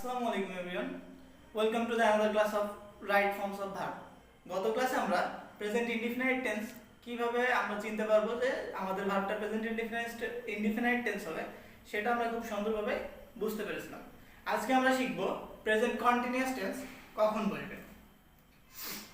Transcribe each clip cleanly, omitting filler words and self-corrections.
Assalamu alaikum everyone. Welcome to the another class of right forms of verb. গত ক্লাসে আমরা present indefinite tense কিভাবে আমরা চিনতে পারবো যে আমাদের ভার্বটা প্রেজেন্ট ইনডিফিনাইট টেন্স হবে সেটা আমরা খুব সুন্দরভাবে বুঝতে পেরেছিলাম। আজকে আমরা শিখব প্রেজেন্ট কন্টিনিউয়াস টেন্স কখন বলবে।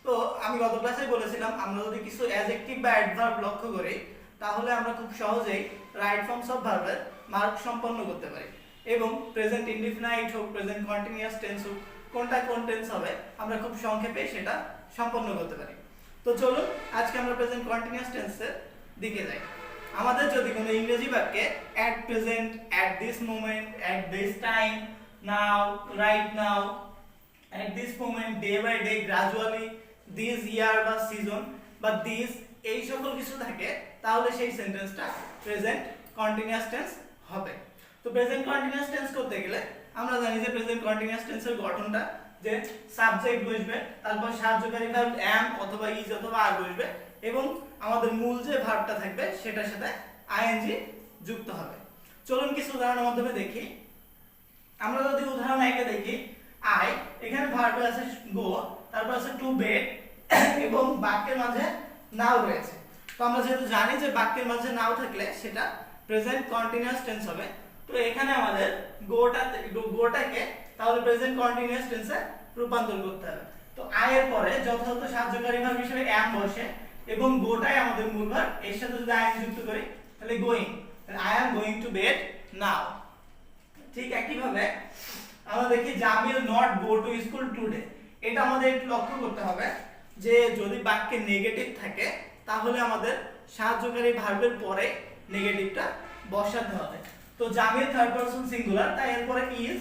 তো আমি গত ক্লাসে বলেছিলাম আমরা যদি কিছু অ্যাডজেক্টিভ বা অ্যাডভার্ব লক্ষ্য করি তাহলে আমরা খুব সহজেই রাইট ফর্মস অফ ভার্বের মার্ক সম্পন্ন করতে পারি এবং প্রেজেন্ট ইনডিফিনাইট হোক প্রেজেন্ট কন্টিনিউয়াস টেন্স হোক কোনটা কোন টেন্স হবে আমরা খুব সংক্ষেপে সেটা সম্পন্ন করতে পারি। তো চলুন আজকে আমরা প্রেজেন্ট কন্টিনিউয়াস টেন্সের দিকে যাই। আমাদের যদি কোনো ইংরেজি বাক্যে at present, at this moment, at this time, now, right now, at this moment, day by day, gradually, this year বা সিজন বা দিস এই সকল কিছু থাকে তাহলে সেই সেন্টেন্সটা প্রেজেন্ট কন্টিনিউয়াস টেন্স হবে। তো প্রেজেন্ট কন্টিনিউয়াস টেন্স করতে গেলে আমরা জানি যে প্রেজেন্ট কন্টিনিউয়াস টেন্সের গঠনটা যে সাবজেক্ট বসবে, তারপর সাহায্যকারী ভার্ব am অথবা is অথবা are বসবে এবং আমাদের মূল যে ভার্বটা থাকবে সেটার সাথে ing যুক্ত হবে। চলুন কিছু উদাহরণের মাধ্যমে দেখি। আমরা যদি উদাহরণ একে দেখি, I এখানে ভার্বে আছে go, তারপর আছে to bed এবং বাক্যের মাঝে now রয়েছে। তো আমরা যেহেতু জানি যে বাক্যের মাঝে now থাকলে সেটা প্রেজেন্ট কন্টিনিউয়াস টেন্স হবে। তো এখানে আমাদের গোটাকে তাহলে প্রেজেন্ট কন্টিনিউয়াস টেন্সে রূপান্তর করতে হবে। তো আই এর পরে যথাযথ সাহায্যকারী ভার্ব হিসেবে am বসে এবং গোটাই আমাদের মূল ভার্ব, এর সাথে যদি আই যুক্ত করি তাহলে গোইং, তাহলে I am going to bed now. ঠিক একই ভাবে আমরা দেখি Jamil not go to school today. এটা আমাদের একটু লক্ষ্য করতে হবে যে যদি বাক্যে নেগেটিভ থাকে তাহলে আমাদের সাহায্যকারী ভার্বের পরে নেগেটিভটা বসাতে হবে। তো জামিল থার্ড পারসন সিঙ্গুলার, তাই এরপরে ইজ,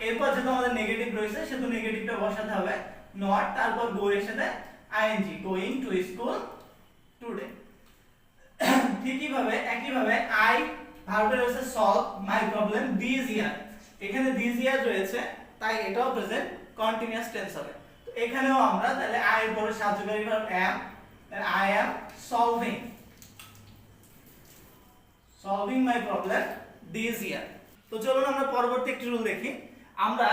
এরপর যেহেতু আমাদের নেগেটিভ রয়েছে সেহেতু নেগেটিভটা বসাতে হবে নট, তারপর গো এর সাথে ING, going to school today. একইভাবে আই ভার্বে রয়েছে solve my problem this year, এখানে দিস ইয়ার রয়েছে তাই এটাও প্রেজেন্ট কন্টিনিউয়াস টেন্স হবে। তো এখানেও আমরা তাহলে আই এর পরে সাহায্যকারী verb am, I am solving my problem this ইয়ার। তো চলুন আমরা পরবর্তী একটি রুল দেখি। আমরা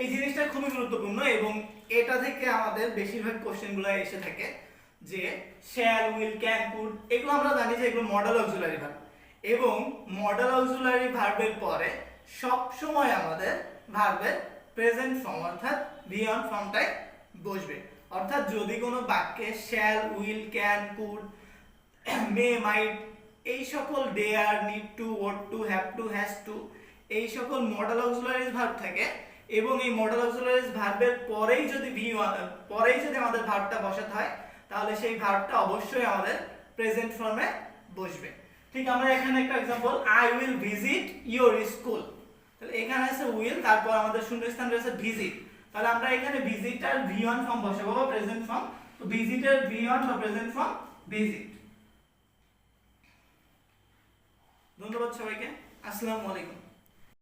এই জিনিসটা খুবই গুরুত্বপূর্ণ এবং এটা থেকে আমাদের বেশিরভাগ কোশ্চেনগুলো এসে থাকে যে শ্যাল, উইল, ক্যান, কুড, এগুলো আমরা জানি যে এগুলো মডেল অক্সিলারি ভার্ব এবং মডেল অক্সিলারি ভার্বের পরে সব সময় আমাদের ভার্বের প্রেজেন্ট ফর্ম অর্থাৎ V1 ফর্মটাই বসবে। অর্থাৎ যদি কোনো বাক্যে shall, will, can, could, may, might এই সকল dare, need to, want to, have to, has to এই সকল মডেল অক্সিলারিজ ভার্ব থাকে এবং এই মডেল অক্সিলারিজ ভার্বের পরেই যদি আমাদের ভার্বটা বসাতে হয় তাহলে সেই ভার্বটা অবশ্যই আমাদের প্রেজেন্ট ফর্মে বসবে। ঠিক আমরা এখানে একটা example, I will visit your school, তাহলে এখানে আছে উইল, তারপর আমাদের শূন্যস্থান রয়েছে ভিজিট, তাহলে আমরা এখানে ভিজিটার V1 ফর্ম বসাবো বা প্রেজেন্ট ফর্ম। তো ভিজিটার V1 বা প্রেজেন্ট ফর্ম ভিজিট। ধন্যবাদ সবাইকে। আসসালামু আলাইকুম।